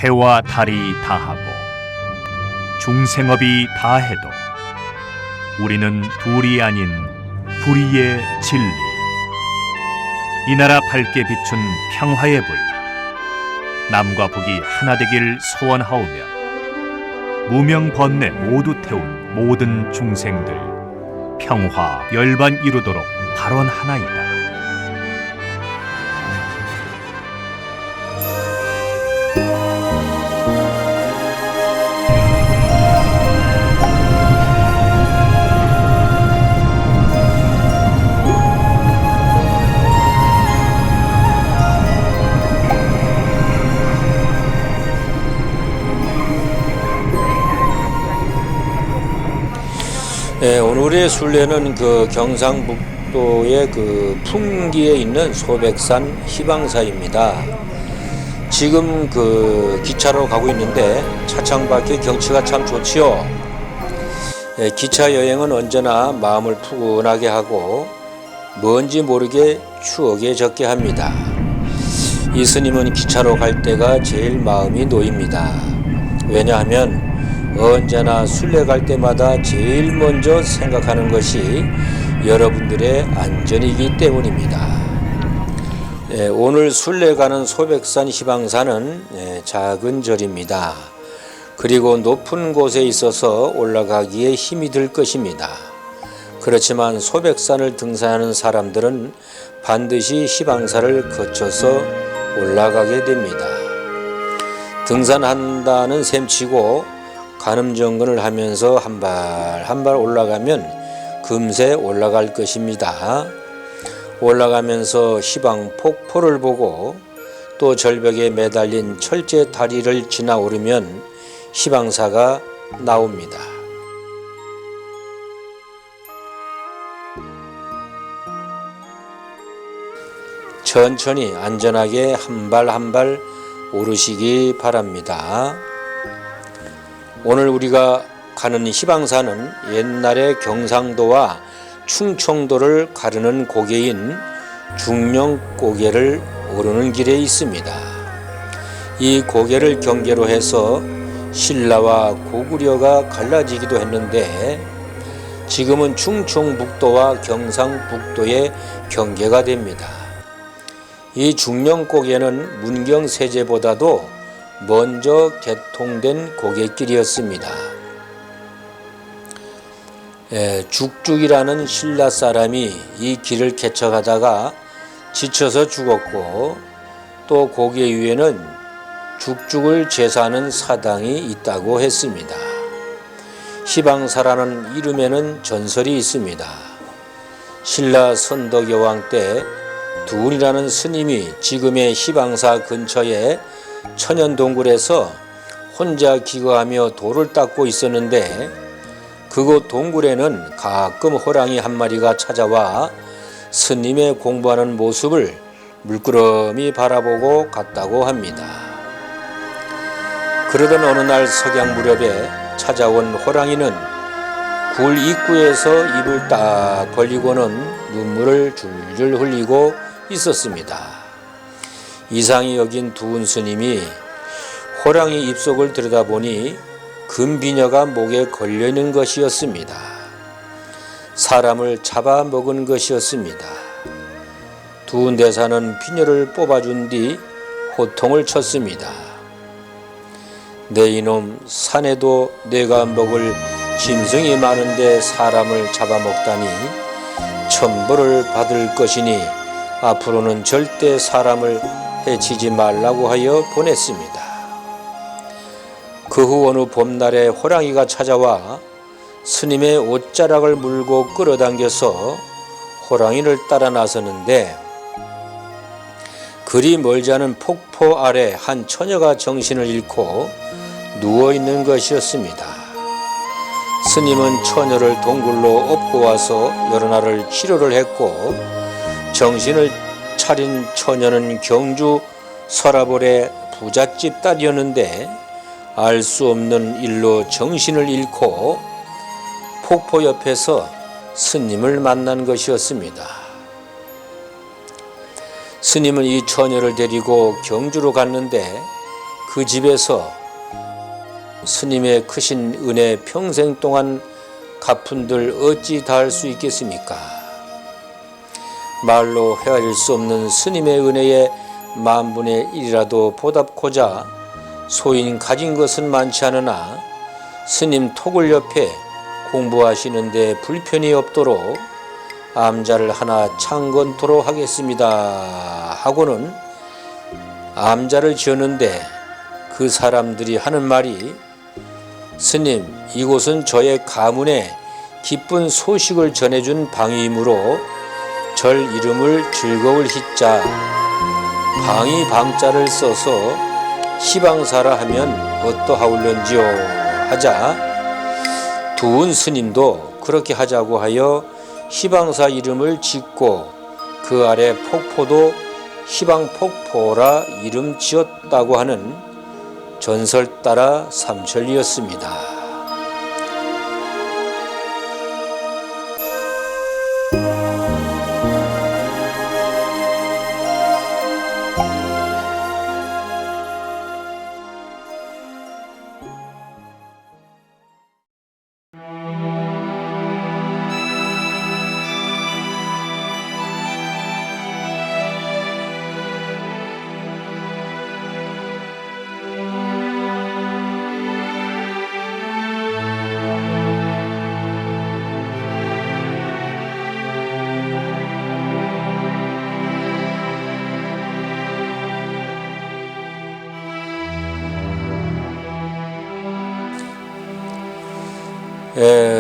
해와 달이 다하고 중생업이 다해도 우리는 둘이 아닌 불의의 진리, 이 나라 밝게 비춘 평화의 불, 남과 북이 하나 되길 소원하오며 무명 번뇌 모두 태운 모든 중생들 평화 열반 이루도록 발언하나이다. 오늘의 순례는 경상북도의 풍기에 있는 소백산 희방사입니다. 지금 기차로 가고 있는데 차창 밖의 경치가 참 좋지요. 기차 여행은 언제나 마음을 푸근하게 하고 뭔지 모르게 추억에 젖게 합니다. 이 스님은 기차로 갈 때가 제일 마음이 놓입니다. 왜냐하면 언제나 순례 갈 때마다 제일 먼저 생각하는 것이 여러분들의 안전이기 때문입니다. 오늘 순례 가는 소백산 희방산은 작은 절입니다. 그리고 높은 곳에 있어서 올라가기에 힘이 들 것입니다. 그렇지만 소백산을 등산하는 사람들은 반드시 희방산을 거쳐서 올라가게 됩니다. 등산한다는 셈치고 가늠정근을 하면서 한 발 한 발 올라가면 금세 올라갈 것입니다. 올라가면서 희방 폭포를 보고 또 절벽에 매달린 철제 다리를 지나 오르면 희방사가 나옵니다. 천천히 안전하게 한 발 한 발 오르시기 바랍니다. 오늘 우리가 가는 희방산은 옛날에 경상도와 충청도를 가르는 고개인 중령고개를 오르는 길에 있습니다. 이 고개를 경계로 해서 신라와 고구려가 갈라지기도 했는데 지금은 충청북도와 경상북도의 경계가 됩니다. 이 중령고개는 문경세제보다도 먼저 개통된 고갯길이었습니다. 죽죽이라는 신라 사람이 이 길을 개척하다가 지쳐서 죽었고 또 고개 위에는 죽죽을 제사하는 사당이 있다고 했습니다. 희방사라는 이름에는 전설이 있습니다. 신라 선덕여왕 때 두운이라는 스님이 지금의 희방사 근처에 천연동굴에서 혼자 기거하며 돌을 닦고 있었는데 그곳 동굴에는 가끔 호랑이 한 마리가 찾아와 스님의 공부하는 모습을 물끄러미 바라보고 갔다고 합니다. 그러던 어느 날 석양 무렵에 찾아온 호랑이는 굴 입구에서 입을 딱 벌리고는 눈물을 줄줄 흘리고 있었습니다. 이상히 여긴 두운 스님이 호랑이 입속을 들여다보니 금비녀가 목에 걸려있는 것이었습니다. 사람을 잡아먹은 것이었습니다. 두운 대사는 비녀를 뽑아준 뒤 호통을 쳤습니다. 내 이놈, 산에도 내가 먹을 짐승이 많은데 사람을 잡아먹다니 천벌을 받을 것이니 앞으로는 절대 사람을 해치지 말라고 하여 보냈습니다. 그 후 어느 봄날에 호랑이가 찾아와 스님의 옷자락을 물고 끌어당겨서 호랑이를 따라 나서는데 그리 멀지 않은 폭포 아래 한 처녀가 정신을 잃고 누워있는 것이었습니다. 스님은 처녀를 동굴로 업고 와서 여러 날을 치료를 했고 정신을 차린 처녀는 경주 서라볼의 부잣집 딸이었는데 알 수 없는 일로 정신을 잃고 폭포 옆에서 스님을 만난 것이었습니다. 스님은 이 처녀를 데리고 경주로 갔는데 그 집에서 스님의 크신 은혜 평생 동안 갚은들 어찌 다할 수 있겠습니까? 말로 헤아릴 수 없는 스님의 은혜에 만분의 1이라도 보답고자 소인 가진 것은 많지 않으나 스님 톡을 옆에 공부하시는데 불편이 없도록 암자를 하나 창건토록 하겠습니다 하고는 암자를 지었는데 그 사람들이 하는 말이 스님, 이곳은 저의 가문에 기쁜 소식을 전해준 방이므로 절 이름을 즐거울 희자 방이 방자를 써서 시방사라 하면 어떠하울런지요 하자 두은 스님도 그렇게 하자고 하여 시방사 이름을 짓고 그 아래 폭포도 시방폭포라 이름 지었다고 하는 전설 따라 삼천리였습니다.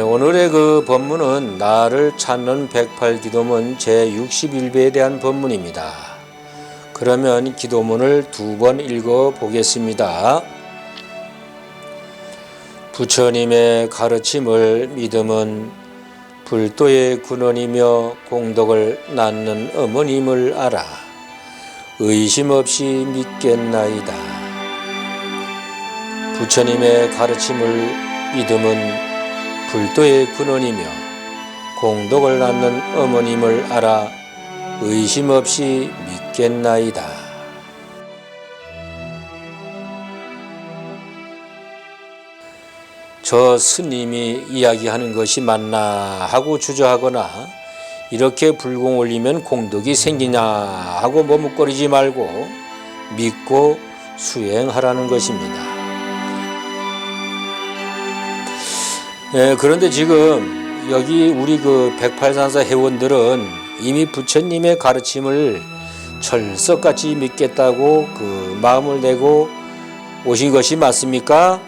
오늘의 그 법문은 나를 찾는 108기도문 제61배에 대한 법문입니다. 그러면 기도문을 2번 읽어 보겠습니다. 부처님의 가르침을 믿음은 불도의 근원이며 공덕을 낳는 어머님을 알아 의심 없이 믿겠나이다. 부처님의 가르침을 믿음은 불도의 근원이며 공덕을 낳는 어머님을 알아 의심 없이 믿겠나이다. 저 스님이 이야기하는 것이 맞나 하고 주저하거나 이렇게 불공 올리면 공덕이 생기냐 하고 머뭇거리지 말고 믿고 수행하라는 것입니다. 그런데 지금 여기 우리 그 108산사 회원들은 이미 부처님의 가르침을 철석같이 믿겠다고 그 마음을 내고 오신 것이 맞습니까?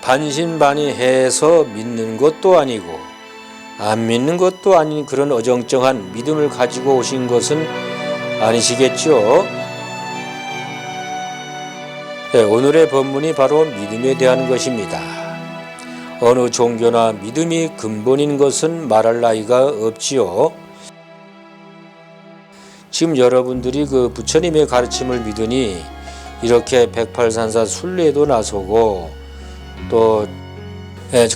반신반의해서 믿는 것도 아니고 안 믿는 것도 아닌 그런 어정쩡한 믿음을 가지고 오신 것은 아니시겠죠? 오늘의 법문이 바로 믿음에 대한 것입니다. 어느 종교나 믿음이 근본인 것은 말할 나위가 없지요. 지금 여러분들이 그 부처님의 가르침을 믿으니 이렇게 108산사 순례도 나서고 또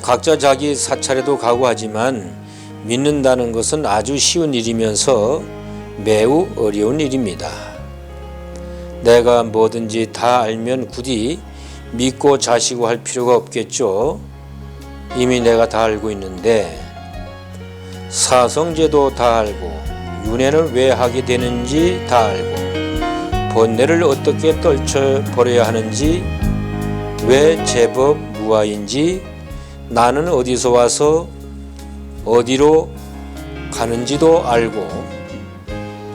각자 자기 사찰에도 가고 하지만 믿는다는 것은 아주 쉬운 일이면서 매우 어려운 일입니다. 내가 뭐든지 다 알면 굳이 믿고 자시고 할 필요가 없겠죠. 이미 내가 다 알고 있는데 사성제도 다 알고 윤회는 왜 하게 되는지 다 알고 번뇌를 어떻게 떨쳐버려야 하는지 왜 제법 무아인지 나는 어디서 와서 어디로 가는지도 알고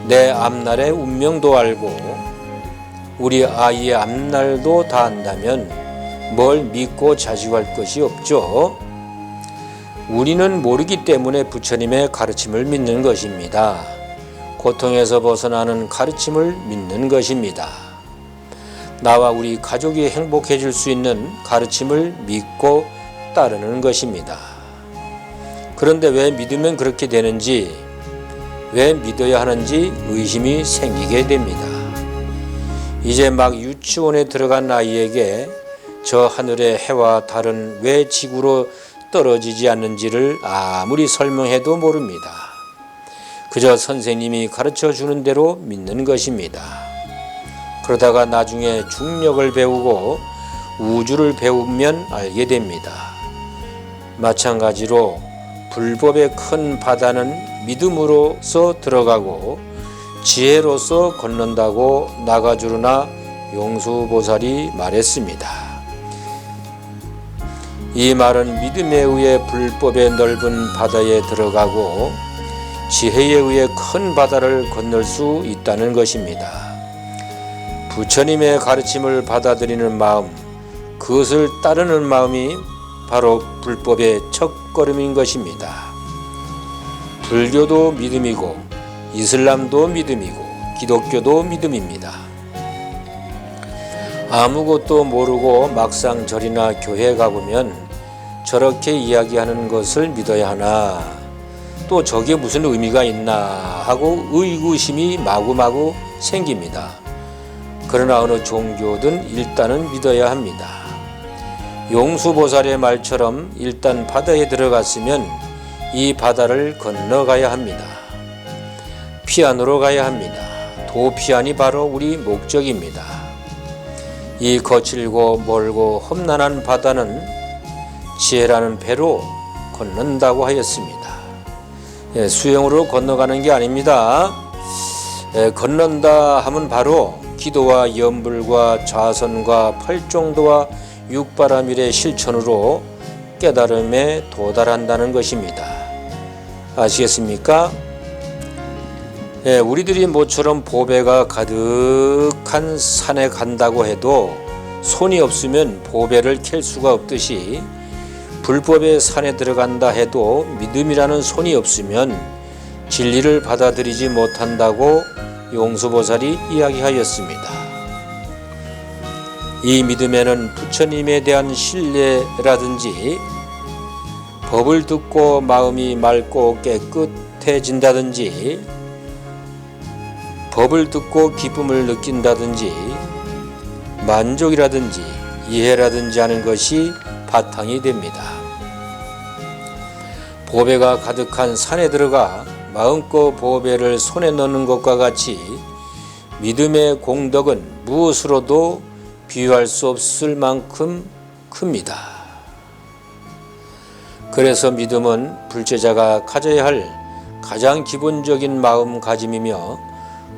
내 앞날의 운명도 알고 우리 아이의 앞날도 다 안다면 뭘 믿고 자식할 것이 없죠. 우리는 모르기 때문에 부처님의 가르침을 믿는 것입니다. 고통에서 벗어나는 가르침을 믿는 것입니다. 나와 우리 가족이 행복해질 수 있는 가르침을 믿고 따르는 것입니다. 그런데 왜 믿으면 그렇게 되는지, 왜 믿어야 하는지 의심이 생기게 됩니다. 이제 막 유치원에 들어간 아이에게 저 하늘의 해와 달은 왜 지구로 떨어지지 않는지를 아무리 설명해도 모릅니다. 그저 선생님이 가르쳐 주는 대로 믿는 것입니다. 그러다가 나중에 중력을 배우고 우주를 배우면 알게 됩니다. 마찬가지로 불법의 큰 바다는 믿음으로서 들어가고 지혜로서 건넌다고 나가주르나 용수보살이 말했습니다. 이 말은 믿음에 의해 불법의 넓은 바다에 들어가고 지혜에 의해 큰 바다를 건널 수 있다는 것입니다. 부처님의 가르침을 받아들이는 마음, 그것을 따르는 마음이 바로 불법의 첫걸음인 것입니다. 불교도 믿음이고 이슬람도 믿음이고 기독교도 믿음입니다. 아무것도 모르고 막상 절이나 교회에 가보면 저렇게 이야기하는 것을 믿어야 하나, 또 저게 무슨 의미가 있나 하고 의구심이 마구마구 생깁니다. 그러나 어느 종교든 일단은 믿어야 합니다. 용수보살의 말처럼 일단 바다에 들어갔으면 이 바다를 건너가야 합니다. 피안으로 가야 합니다. 도피안이 바로 우리 목적입니다. 이 거칠고 멀고 험난한 바다는 지혜라는 배로 건넌다고 하였습니다. 수영으로 건너가는 게 아닙니다. 건넌다 하면 바로 기도와 염불과 좌선과 팔종도와 육바라밀의 실천으로 깨달음에 도달한다는 것입니다. 아시겠습니까? 우리들이 모처럼 보배가 가득한 산에 간다고 해도 손이 없으면 보배를 캘 수가 없듯이 불법의 산에 들어간다 해도 믿음이라는 손이 없으면 진리를 받아들이지 못한다고 용수보살이 이야기하였습니다. 이 믿음에는 부처님에 대한 신뢰라든지 법을 듣고 마음이 맑고 깨끗해진다든지 법을 듣고 기쁨을 느낀다든지 만족이라든지 이해라든지 하는 것이 바탕이 됩니다. 보배가 가득한 산에 들어가 마음껏 보배를 손에 넣는 것과 같이 믿음의 공덕은 무엇으로도 비유할 수 없을 만큼 큽니다. 그래서 믿음은 불제자가 가져야 할 가장 기본적인 마음가짐이며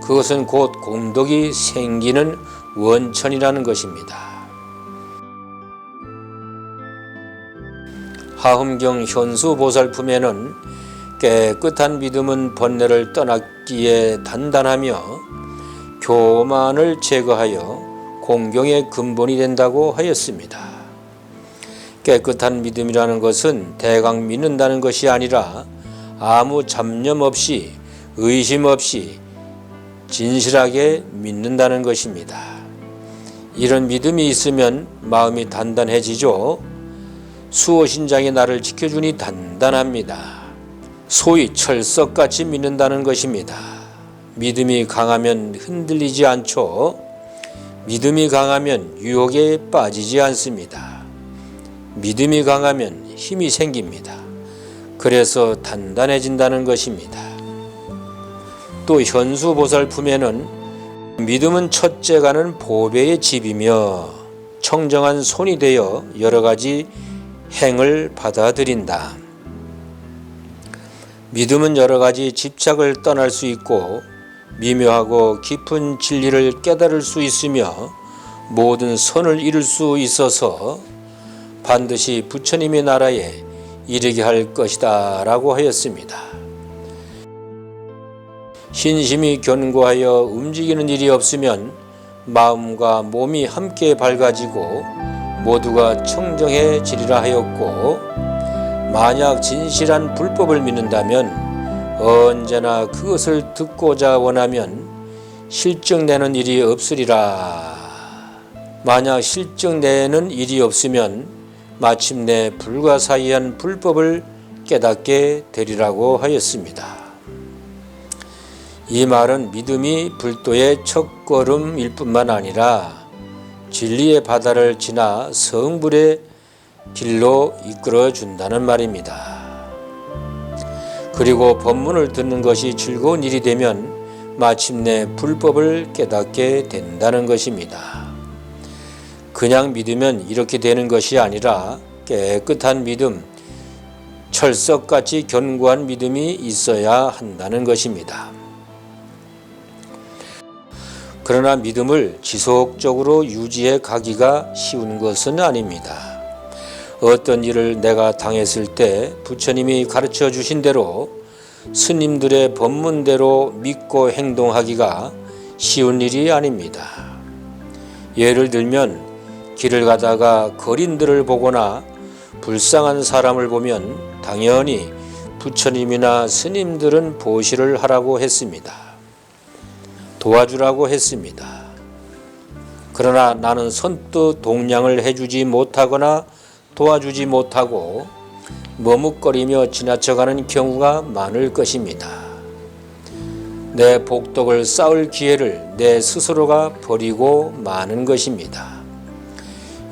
그것은 곧 공덕이 생기는 원천이라는 것입니다. 하흠경 현수보살품에는 깨끗한 믿음은 번뇌를 떠났기에 단단하며 교만을 제거하여 공경의 근본이 된다고 하였습니다. 깨끗한 믿음이라는 것은 대강 믿는다는 것이 아니라 아무 잡념 없이 의심 없이 진실하게 믿는다는 것입니다. 이런 믿음이 있으면 마음이 단단해지죠. 수호신장이 나를 지켜주니 단단합니다. 소위 철석같이 믿는다는 것입니다. 믿음이 강하면 흔들리지 않죠. 믿음이 강하면 유혹에 빠지지 않습니다. 믿음이 강하면 힘이 생깁니다. 그래서 단단해진다는 것입니다. 또 현수보살품에는 믿음은 첫째가는 보배의 집이며 청정한 손이 되어 여러 가지 행을 받아들인다. 믿음은 여러 가지 집착을 떠날 수 있고 미묘하고 깊은 진리를 깨달을 수 있으며 모든 선을 이룰 수 있어서 반드시 부처님의 나라에 이르게 할 것이다 라고 하였습니다. 신심이 견고하여 움직이는 일이 없으면 마음과 몸이 함께 밝아지고 모두가 청정해지리라 하였고, 만약 진실한 불법을 믿는다면 언제나 그것을 듣고자 원하면 실증내는 일이 없으리라. 만약 실증내는 일이 없으면 마침내 불가사의한 불법을 깨닫게 되리라고 하였습니다. 이 말은 믿음이 불도의 첫걸음일 뿐만 아니라 진리의 바다를 지나 성불의 길로 이끌어 준다는 말입니다. 그리고 법문을 듣는 것이 즐거운 일이 되면 마침내 불법을 깨닫게 된다는 것입니다. 그냥 믿으면 이렇게 되는 것이 아니라 깨끗한 믿음, 철석같이 견고한 믿음이 있어야 한다는 것입니다. 그러나 믿음을 지속적으로 유지해 가기가 쉬운 것은 아닙니다. 어떤 일을 내가 당했을 때 부처님이 가르쳐 주신 대로 스님들의 법문대로 믿고 행동하기가 쉬운 일이 아닙니다. 예를 들면 길을 가다가 거린들을 보거나 불쌍한 사람을 보면 당연히 부처님이나 스님들은 보시를 하라고 했습니다. 도와주라고 했습니다. 그러나 나는 선뜻 동량을 해주지 못하거나 도와주지 못하고 머뭇거리며 지나쳐가는 경우가 많을 것입니다. 내 복덕을 쌓을 기회를 내 스스로가 버리고 마는 것입니다.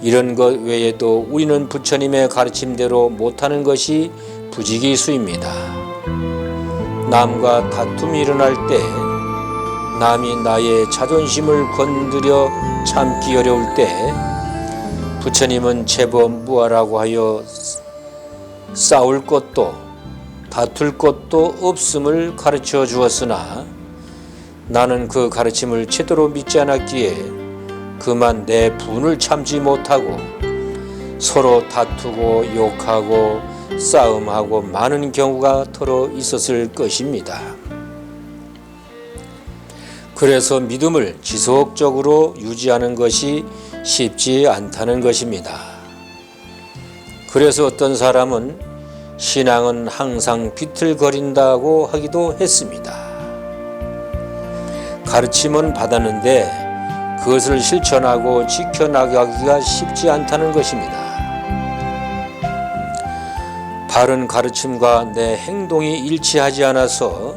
이런 것 외에도 우리는 부처님의 가르침대로 못하는 것이 부지기수입니다. 남과 다툼이 일어날 때, 남이 나의 자존심을 건드려 참기 어려울 때 부처님은 제법 무아라고 하여 싸울 것도 다툴 것도 없음을 가르쳐 주었으나 나는 그 가르침을 제대로 믿지 않았기에 그만 내 분을 참지 못하고 서로 다투고 욕하고 싸움하고 많은 경우가 더러 있었을 것입니다. 그래서 믿음을 지속적으로 유지하는 것이 쉽지 않다는 것입니다. 그래서 어떤 사람은 신앙은 항상 비틀거린다고 하기도 했습니다. 가르침은 받았는데 그것을 실천하고 지켜나가기가 쉽지 않다는 것입니다. 바른 가르침과 내 행동이 일치하지 않아서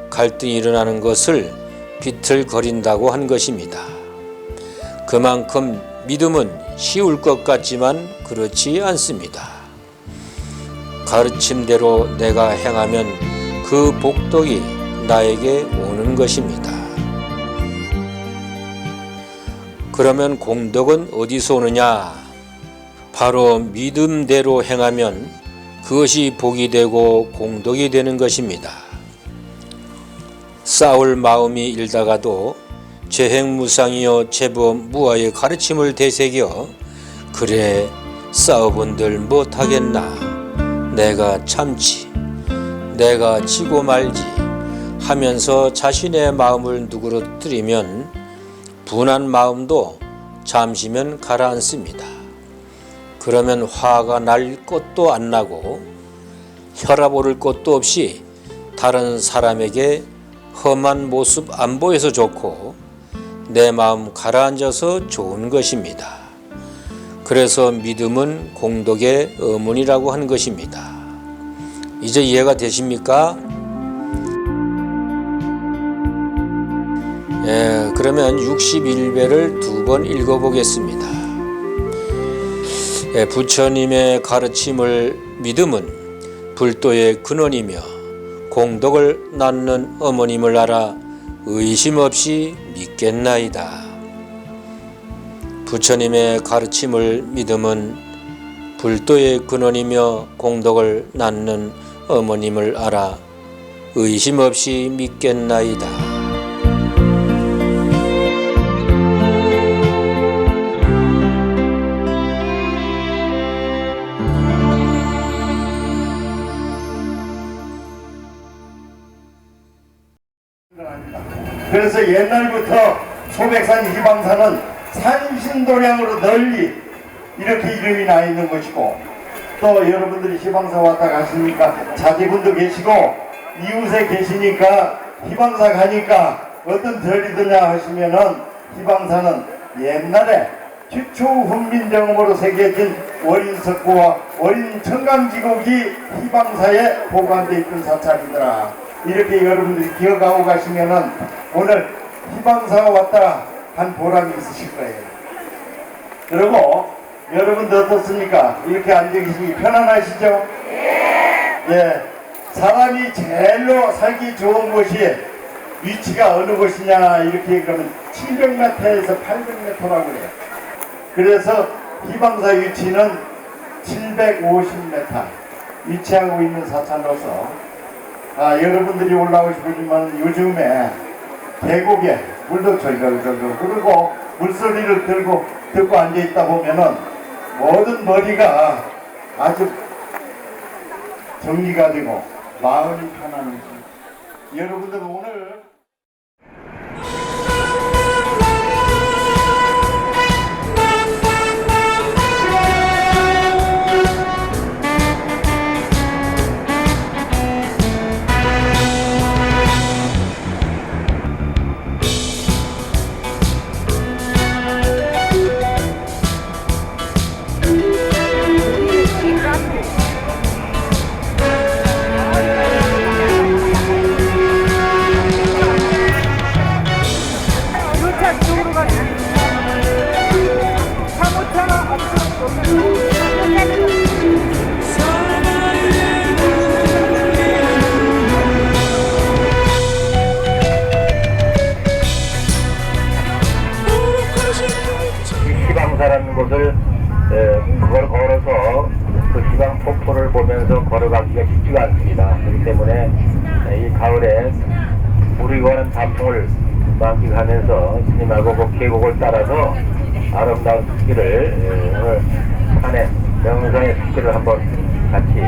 갈등이 일어나는 것을 비틀거린다고 한 것입니다. 그만큼 믿음은 쉬울 것 같지만 그렇지 않습니다. 가르침대로 내가 행하면 그 복덕이 나에게 오는 것입니다. 그러면 공덕은 어디서 오느냐? 바로 믿음대로 행하면 그것이 복이 되고 공덕이 되는 것입니다. 싸울 마음이 일다가도 재행무상이여 제법 무아의 가르침을 되새겨 그래 싸워본들 못하겠나 내가 참지 내가 지고 말지 하면서 자신의 마음을 누그러뜨리면 분한 마음도 잠시면 가라앉습니다. 그러면 화가 날 것도 안 나고 혈압 오를 것도 없이 다른 사람에게 험한 모습 안 보여서 좋고 내 마음 가라앉아서 좋은 것입니다. 그래서 믿음은 공덕의 어머니라고 한 것입니다. 이제 이해가 되십니까? 그러면 61배를 두 번 읽어보겠습니다. 부처님의 가르침을 믿음은 불도의 근원이며 공덕을 낳는 어머님을 알아 의심 없이 믿겠나이다. 부처님의 가르침을 믿음은 불도의 근원이며 공덕을 낳는 어머님을 알아 의심 없이 믿겠나이다. 그래서 옛날부터 소백산 희방산은 산신도량으로 널리 이렇게 이름이 나 있는 것이고 또 여러분들이 희방사 왔다 가시니까 자제분도 계시고 이웃에 계시니까 희방사 가니까 어떤 절이 드냐 하시면은 희방사는 옛날에 최초 훈민정음으로 새겨진 월인석고와 월인청강지곡이 희방사에 보관되어 있던 사찰이더라. 이렇게 여러분들이 기억하고 가시면은 오늘 희방사가 왔다 간 보람이 있으실 거예요. 그리고 여러분들 어떻습니까? 이렇게 앉아 계시기 편안하시죠? 예. 사람이 제일로 살기 좋은 곳이 위치가 어느 곳이냐 이렇게 그러면 700m에서 800m라고 그래요. 그래서 희망사 위치는 750m 위치하고 있는 사찰로서 여러분들이 올라오시지만 요즘에 계곡에 물도 절절절절 흐르고 물소리를 듣고 앉아있다 보면은 모든 머리가 아주 정리가 되고 마음이 편안해집니다. 여러분들 오늘 시방사라는 곳을 그걸 걸어서 그 시방 폭포를 보면서 걸어가기가 쉽지가 않습니다. 그렇기 때문에 이 가을에 물이 거는 단풍을 만끽하면서 스님하고 그 계곡을 따라서 아름다운 숲길을 오늘 산에 명상의 숲길을 한번 같이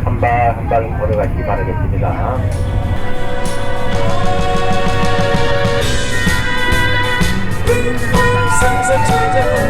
한 발 한 발 걸어가시기 바라겠습니다. Sunset,